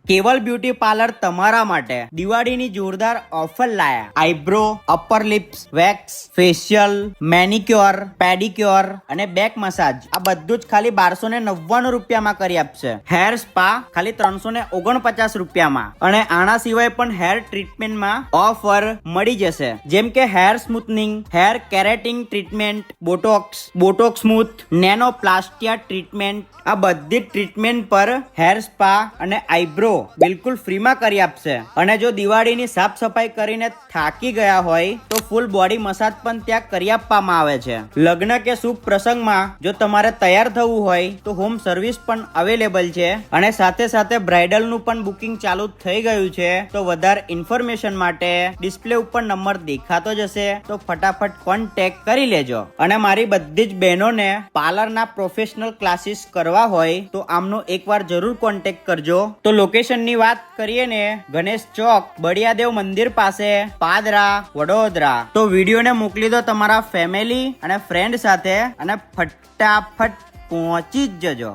કેવલ beauty parlour તમારા માટે દિવાળીની જોરદાર ઓફર લાયા. Eyebrow, upper lips, wax, facial, manicure, pedicure અને બેક મસાજ આ બધું જ ખાલી 1299 રૂપિયામાં કરી આપશે. હેર સ્પા ખાલી 349 રૂપિયામાં. અને આના સિવાય પણ હેર ટ્રીટમેન્ટમાં ઓફર મળી જશે, જેમ કે hair smoothening, hair keratin treatment, botox smooth, nanoplastia treatment આ બધી ટ્રીટમેન્ટ પર હેર સ્પા અને આઈબ્રો બિલકુલ ફ્રીમાં કરી આપશે. અને જો દિવાળીની સાફ સફાઈ કરીને થાકી ગયા હોય તો ફૂલ બોડી મસાજ પણ ત્યાં કરી આપવામાં આવે છે. લગ્ન કે શુભ પ્રસંગમાં જો તમારે તૈયાર થવું હોય તો હોમ સર્વિસ પણ અવેલેબલ છે. અને સાથે સાથે બ્રાઇડલ નું પણ બુકિંગ ચાલુ થઈ ગયું છે. તો વધારે ઇન્ફોર્મેશન માટે ડિસ્પ્લે ઉપર નંબર દેખાતો જ હશે, તો ફટાફટ કોન્ટેક્ટ કરી લેજો. અને મારી બધી જ બહેનોને પાર્લરના પ્રોફેશનલ ક્લાસીસ કરવા હોય તો આમનો એકવાર જરૂર કોન્ટેક્ટ કરજો. તો લોકેશનની વાત કરીએ ને, ગણેશ ચોક, બળિયાદેવ મંદિર પાસે, પાદરા, વડોદરા. તો વિડીયોને મોકલી દો તમારા ફેમિલી અને ફ્રેન્ડ સાથે અને ફટાફટ પહોંચી જ જજો.